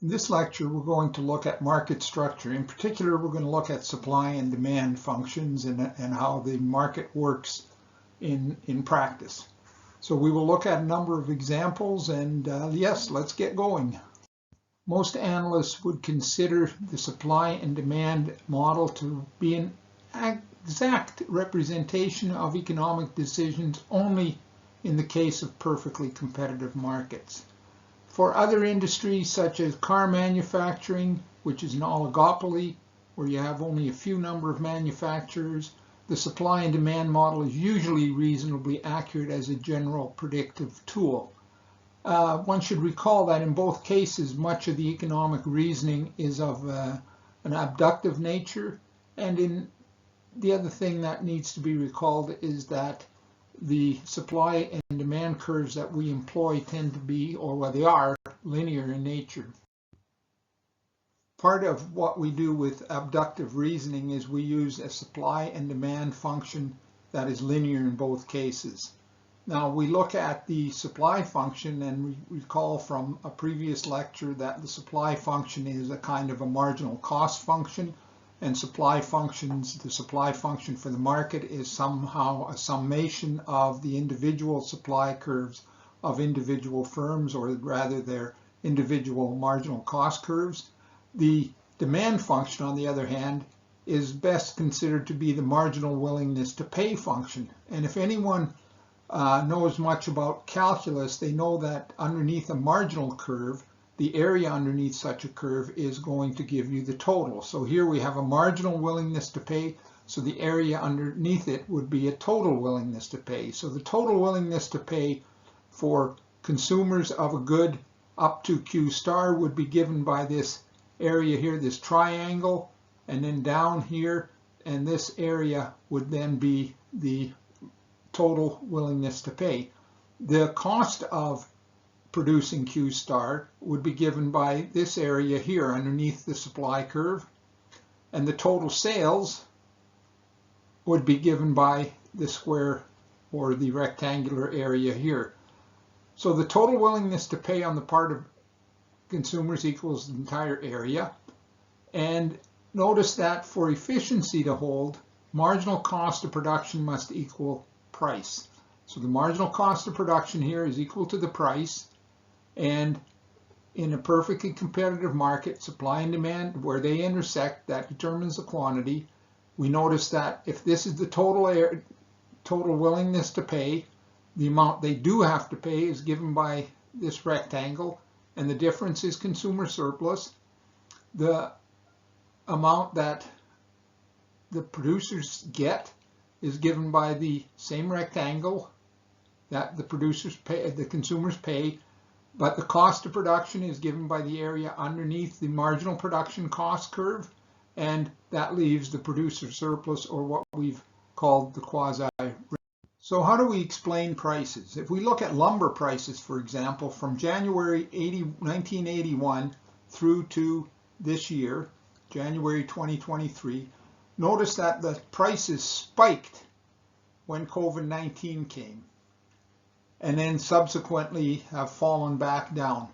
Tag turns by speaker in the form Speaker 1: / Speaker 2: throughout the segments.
Speaker 1: In this lecture, we're going to look at market structure. In particular, we're going to look at supply and demand functions and how the market works in practice. So we will look at a number of examples, and yes, let's get going. Most analysts would consider the supply and demand model to be an exact representation of economic decisions only in the case of perfectly competitive markets. For other industries such as car manufacturing, which is an oligopoly where you have only a few number of manufacturers, the supply and demand model is usually reasonably accurate as a general predictive tool. One should recall that in both cases, much of the economic reasoning is of an abductive nature, and the other thing that needs to be recalled is that the supply and demand curves that we employ tend to be, or well, they are, linear in nature. Part of what we do with abductive reasoning is we use a supply and demand function that is linear in both cases. Now we look at the supply function and we recall from a previous lecture that the supply function is a kind of a marginal cost function, and the supply function for the market is somehow a summation of the individual supply curves of individual firms, or rather their individual marginal cost curves. The demand function, on the other hand, is best considered to be the marginal willingness to pay function. And if anyone knows much about calculus, they know that underneath a marginal curve, the area underneath such a curve is going to give you the total. So here we have a marginal willingness to pay, so the area underneath it would be a total willingness to pay. So the total willingness to pay for consumers of a good up to Q star would be given by this area here, this triangle, and then down here, and this area would then be the total willingness to pay. The cost of producing Q star would be given by this area here underneath the supply curve, and the total sales would be given by the square or the rectangular area here. So the total willingness to pay on the part of consumers equals the entire area, and notice that for efficiency to hold, marginal cost of production must equal price. So the marginal cost of production here is equal to the price. And in a perfectly competitive market, supply and demand, where they intersect, that determines the quantity. We notice that if this is the total willingness to pay, the amount they do have to pay is given by this rectangle, and the difference is consumer surplus. The amount that the producers get is given by the same rectangle that the consumers pay. But the cost of production is given by the area underneath the marginal production cost curve, and that leaves the producer surplus, or what we've called the quasi. So how do we explain prices? If we look at lumber prices, for example, from January 1981 through to this year, January 2023, notice that the prices spiked when COVID-19 came, and then subsequently have fallen back down.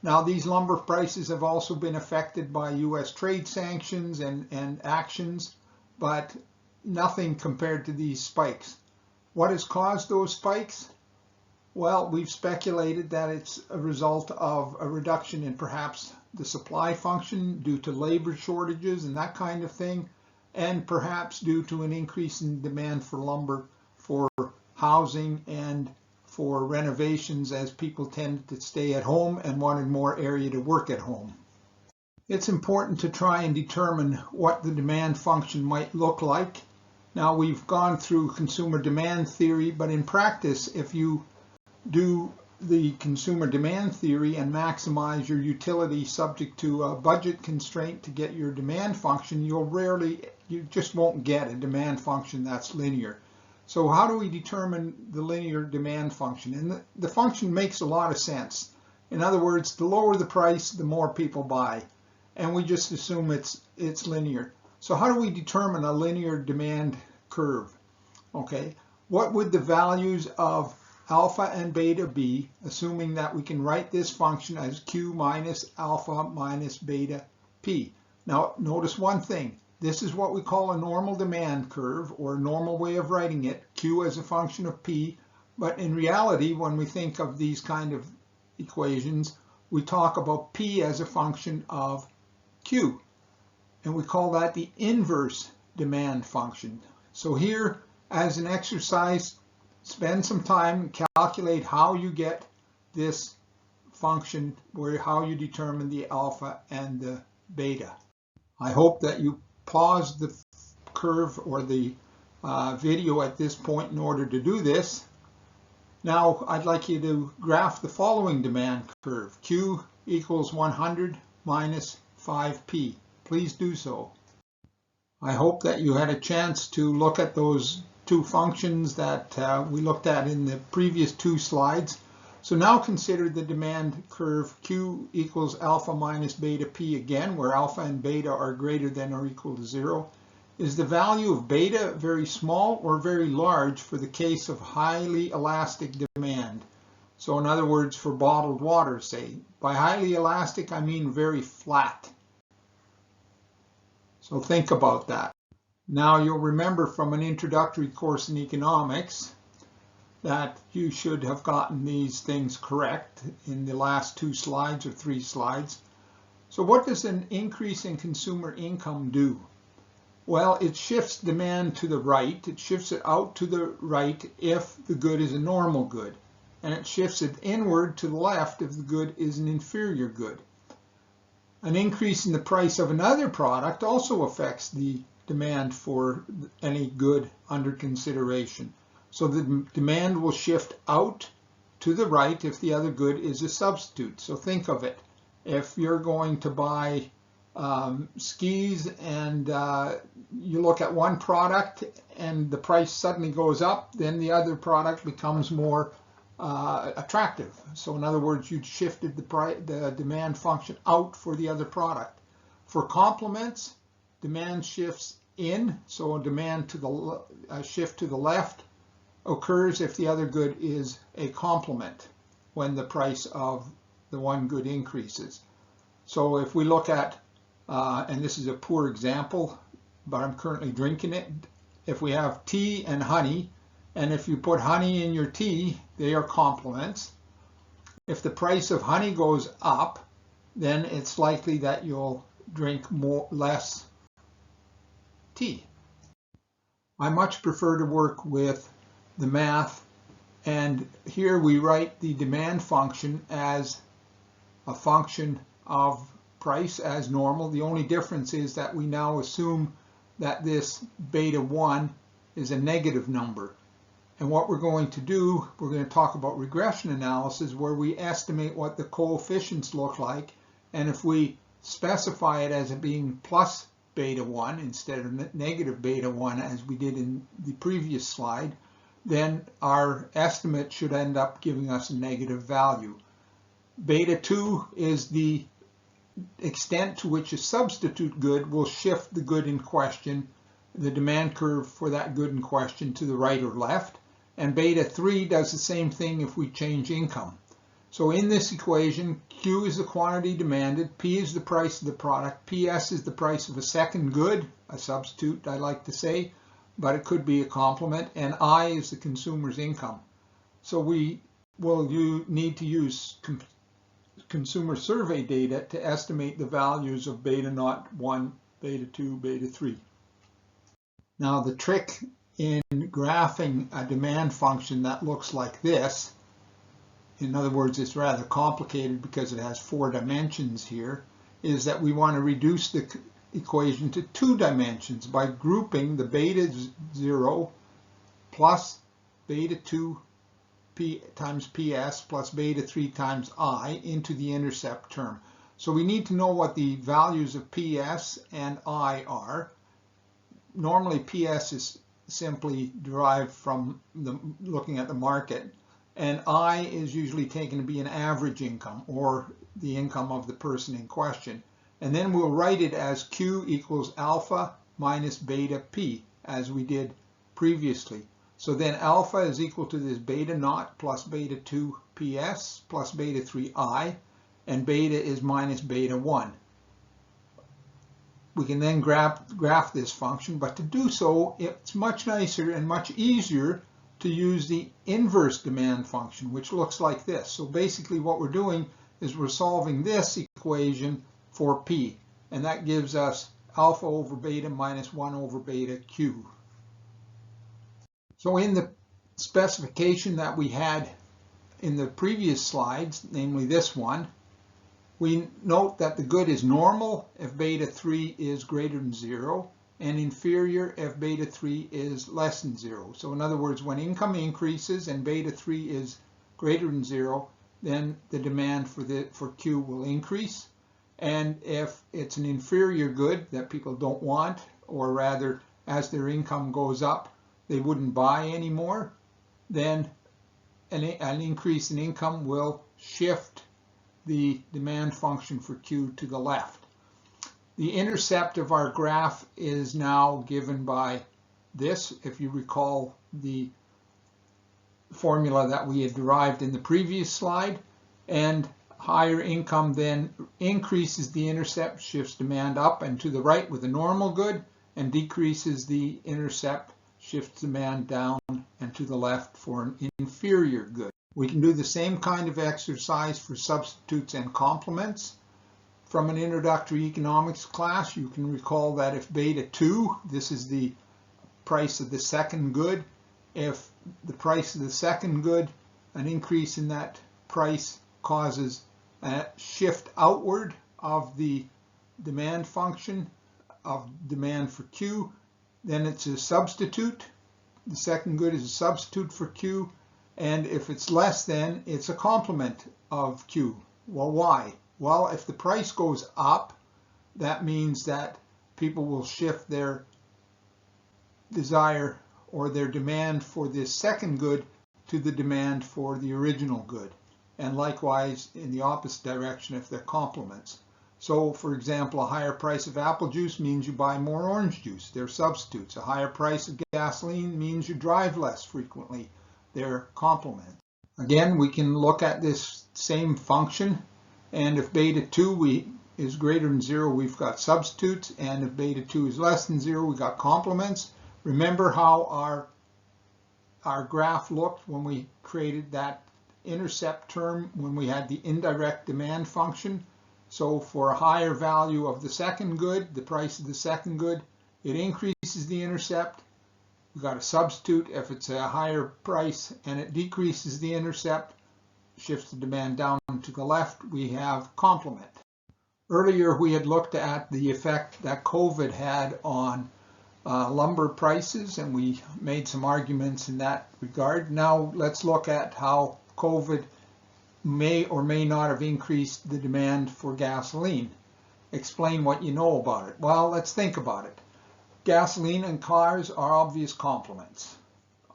Speaker 1: Now these lumber prices have also been affected by US trade sanctions and actions, but nothing compared to these spikes. What has caused those spikes? Well, we've speculated that it's a result of a reduction in perhaps the supply function due to labor shortages and that kind of thing, and perhaps due to an increase in demand for lumber for housing and for renovations, as people tended to stay at home and wanted more area to work at home. It's important to try and determine what the demand function might look like. Now we've gone through consumer demand theory, but in practice, if you do the consumer demand theory and maximize your utility subject to a budget constraint to get your demand function, you just won't get a demand function that's linear. So how do we determine the linear demand function? And the function makes a lot of sense. In other words, the lower the price, the more people buy. And we just assume it's linear. So how do we determine a linear demand curve? Okay, what would the values of alpha and beta b, assuming that we can write this function as q minus alpha minus beta p. Now notice one thing. This is what we call a normal demand curve, or a normal way of writing it, q as a function of p. But in reality, when we think of these kind of equations, we talk about p as a function of q. And we call that the inverse demand function. So here, as an exercise, spend some time and calculate how you get this function, where how you determine the alpha and the beta. I hope that you pause the curve or the video at this point in order to do this. Now I'd like you to graph the following demand curve. Q equals 100 minus 5p. Please do so. I hope that you had a chance to look at those two functions that we looked at in the previous two slides. So now consider the demand curve Q equals alpha minus beta p again, where alpha and beta are greater than or equal to 0. Is the value of beta very small or very large for the case of highly elastic demand? So in other words, for bottled water, say. By highly elastic, I mean very flat. So think about that. Now you'll remember from an introductory course in economics that you should have gotten these things correct in the last 2 slides or 3 slides. So what does an increase in consumer income do? Well, it shifts demand to the right. It shifts it out to the right if the good is a normal good. And it shifts it inward to the left if the good is an inferior good. An increase in the price of another product also affects the demand for any good under consideration. So the demand will shift out to the right if the other good is a substitute. So think of it. If you're going to buy skis and you look at one product and the price suddenly goes up, then the other product becomes more attractive. So in other words, you shifted the demand function out for the other product. For complements, demand shifts in, so a demand to the shift to the left occurs if the other good is a complement when the price of the one good increases. So if we look at, and this is a poor example, but I'm currently drinking it. If we have tea and honey, and if you put honey in your tea, they are complements. If the price of honey goes up, then it's likely that you'll drink less tea. I much prefer to work with the math, and here we write the demand function as a function of price as normal. The only difference is that we now assume that this beta 1 is a negative number. And what we're going to do, we're going to talk about regression analysis, where we estimate what the coefficients look like, and if we specify it as it being plus beta 1 instead of negative beta 1 as we did in the previous slide, then our estimate should end up giving us a negative value. Beta 2 is the extent to which a substitute good will shift the good in question, the demand curve for that good in question, to the right or left. And beta 3 does the same thing if we change income. So in this equation, Q is the quantity demanded, P is the price of the product, PS is the price of a second good, a substitute I like to say, but it could be a complement, and I is the consumer's income. So we will need to use consumer survey data to estimate the values of beta 1, beta 2, beta 3. Now the trick in graphing a demand function that looks like this, in other words, it's rather complicated because it has 4 dimensions here, is that we want to reduce the equation to 2 dimensions by grouping the beta 0 plus beta 2 P times PS plus beta 3 times I into the intercept term. So we need to know what the values of PS and I are. Normally PS is simply derived from looking at the market, and I is usually taken to be an average income, or the income of the person in question. And then we'll write it as Q equals alpha minus beta P, as we did previously. So then alpha is equal to this beta naught plus beta 2 PS plus beta 3I, and beta is minus beta 1. We can then graph this function, but to do so, it's much nicer and much easier to use the inverse demand function, which looks like this. So basically what we're doing is we're solving this equation for P, and that gives us alpha over beta minus 1 over beta Q. So in the specification that we had in the previous slides, namely this one, we note that the good is normal if beta 3 is greater than 0 and inferior if beta 3 is less than 0. So in other words, when income increases and beta 3 is greater than 0, then the demand for Q will increase. And if it's an inferior good that people don't want, or rather as their income goes up, they wouldn't buy anymore, then an increase in income will shift the demand function for Q to the left. The intercept of our graph is now given by this. If you recall the formula that we had derived in the previous slide, and higher income then increases the intercept, shifts demand up and to the right with a normal good, and decreases the intercept, shifts demand down and to the left for an inferior good. We can do the same kind of exercise for substitutes and complements. From an introductory economics class, you can recall that if beta 2, this is the price of the second good, if the price of the second good, an increase in that price causes a shift outward of the demand function of demand for Q, then it's a substitute. The second good is a substitute for Q. And if it's less than, it's a complement of Q. Well, why? Well, if the price goes up, that means that people will shift their desire or their demand for this second good to the demand for the original good. And likewise in the opposite direction if they're complements. So for example, a higher price of apple juice means you buy more orange juice. They're substitutes. A higher price of gasoline means you drive less frequently. They're complements. Again, we can look at this same function, and if beta 2 is greater than 0, we've got substitutes, and if beta 2 is less than 0, we've got complements. Remember how our graph looked when we created that intercept term when we had the indirect demand function. So for a higher value of the second good, the price of the second good, it increases the intercept. We've got a substitute if it's a higher price and it decreases the intercept, shifts the demand down to the left, we have complement. Earlier we had looked at the effect that COVID had on lumber prices, and we made some arguments in that regard. Now let's look at how COVID may or may not have increased the demand for gasoline. Explain what you know about it. Well, let's think about it. Gasoline and cars are obvious complements.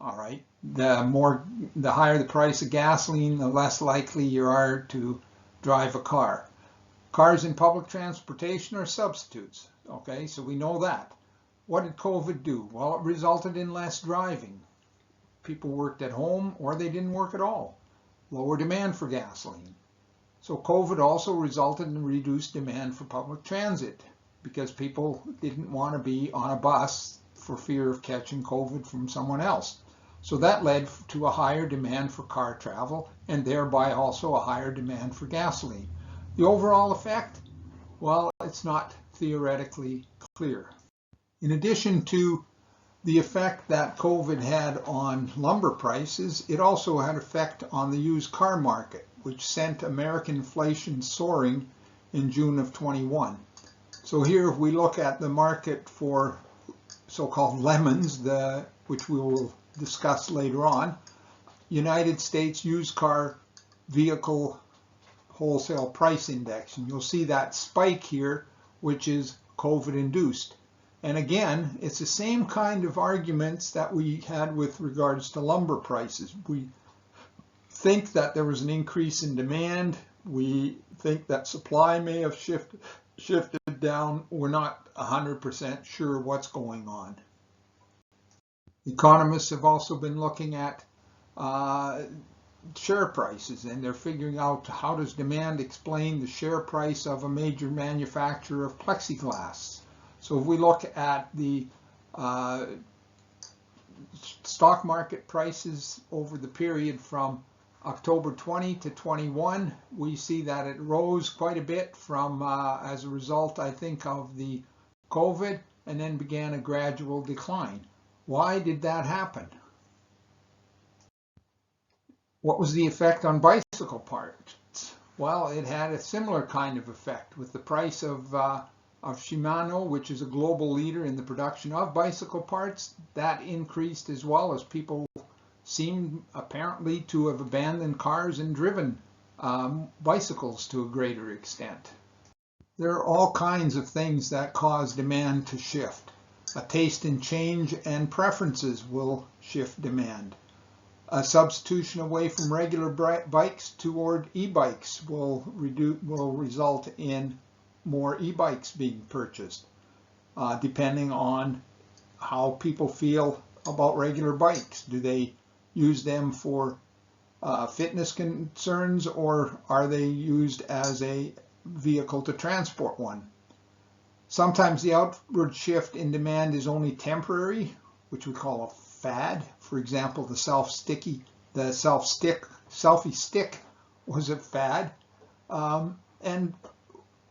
Speaker 1: All right. The higher the price of gasoline, the less likely you are to drive a car. Cars in public transportation are substitutes. Okay, so we know that. What did COVID do? Well, it resulted in less driving. People worked at home or they didn't work at all. Lower demand for gasoline. So COVID also resulted in reduced demand for public transit because people didn't want to be on a bus for fear of catching COVID from someone else. So that led to a higher demand for car travel and thereby also a higher demand for gasoline. The overall effect? Well, it's not theoretically clear. In addition to the effect that COVID had on lumber prices, it also had effect on the used car market, which sent American inflation soaring in June of 21. So here if we look at the market for so-called lemons, which we will discuss later on, United States used car vehicle wholesale price index, and you'll see that spike here, which is COVID induced. And again, it's the same kind of arguments that we had with regards to lumber prices. We think that there was an increase in demand. We think that supply may have shifted down. We're not 100% sure what's going on. Economists have also been looking at share prices, and they're figuring out how does demand explain the share price of a major manufacturer of plexiglass. So if we look at the stock market prices over the period from October 20 to 21, we see that it rose quite a bit from as a result, I think, of the COVID, and then began a gradual decline. Why did that happen? What was the effect on bicycle parts? Well, it had a similar kind of effect with the price of Shimano, which is a global leader in the production of bicycle parts. That increased as well as people seemed apparently to have abandoned cars and driven bicycles to a greater extent. There are all kinds of things that cause demand to shift. A taste in change and preferences will shift demand. A substitution away from regular bikes toward e-bikes will result in more e-bikes being purchased, depending on how people feel about regular bikes. Do they use them for fitness concerns, or are they used as a vehicle to transport one? Sometimes the outward shift in demand is only temporary, which we call a fad. For example, the selfie stick was a fad. And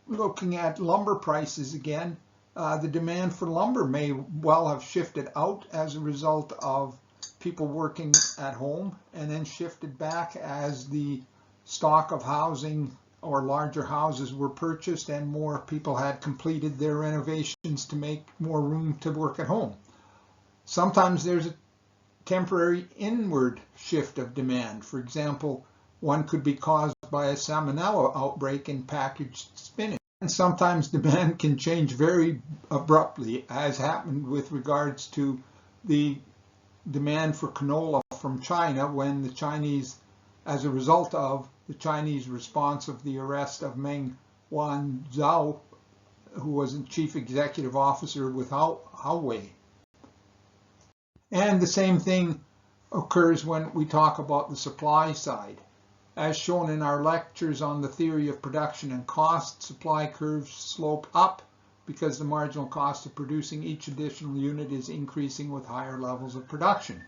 Speaker 1: looking at lumber prices again, the demand for lumber may well have shifted out as a result of people working at home, and then shifted back as the stock of housing or larger houses were purchased and more people had completed their renovations to make more room to work at home. Sometimes there's a temporary inward shift of demand. For example, one could be caused by a salmonella outbreak in packaged spinach. And sometimes demand can change very abruptly, as happened with regards to the demand for canola from China when the Chinese, as a result of the Chinese response of the arrest of Meng Wanzhou, who was the chief executive officer with Huawei. And the same thing occurs when we talk about the supply side. As shown in our lectures on the theory of production and cost, supply curves slope up because the marginal cost of producing each additional unit is increasing with higher levels of production.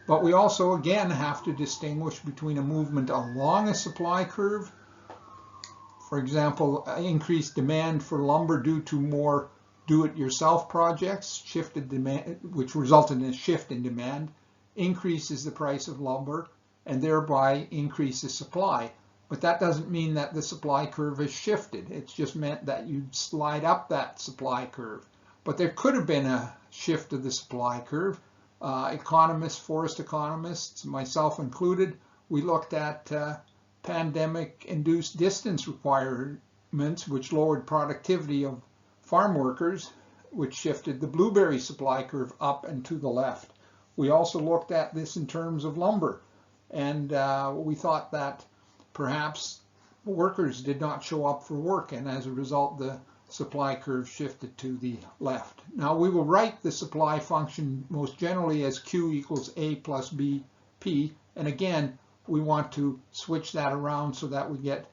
Speaker 1: But we also again have to distinguish between a movement along a supply curve, for example, increased demand for lumber due to more do-it-yourself projects, shifted demand, which resulted in a shift in demand, increases the price of lumber and thereby increases supply. But that doesn't mean that the supply curve has shifted. It's just meant that you slide up that supply curve. But there could have been a shift of the supply curve. Economists, forest economists, myself included, we looked at pandemic-induced distance requirements, which lowered productivity of farm workers, which shifted the blueberry supply curve up and to the left. We also looked at this in terms of lumber, and we thought that perhaps workers did not show up for work, and as a result the supply curve shifted to the left. Now we will write the supply function most generally as Q equals A plus BP, and again we want to switch that around so that we get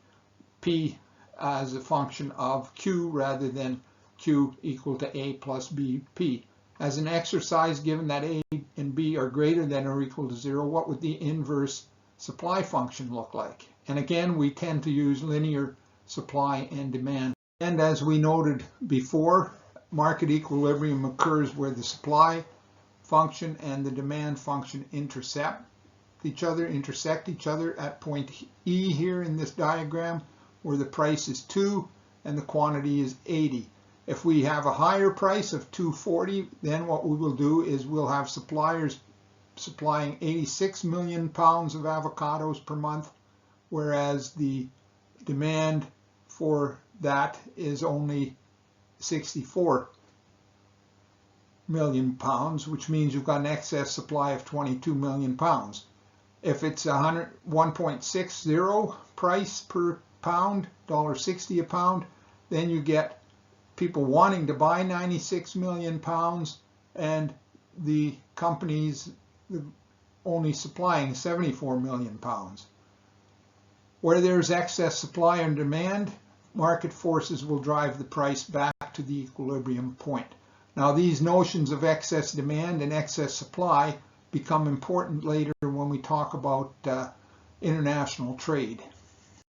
Speaker 1: P as a function of Q rather than Q equal to A plus BP. As an exercise, given that A and B are greater than or equal to 0, what would the inverse supply function look like? And again, we tend to use linear supply and demand. And as we noted before, market equilibrium occurs where the supply function and the demand function intersect each other at point E here in this diagram, where the price is 2 and the quantity is 80. If we have a higher price of 240, then what we will do is we'll have suppliers supplying 86 million pounds of avocados per month, whereas the demand for that is only 64 million pounds, which means you've got an excess supply of 22 million pounds. If it's 1.60 price per pound, $1.60 a pound, then you get people wanting to buy 96 million pounds and the companies only supplying 74 million pounds. Where there's excess supply and demand, market forces will drive the price back to the equilibrium point. Now, these notions of excess demand and excess supply become important later when we talk about international trade.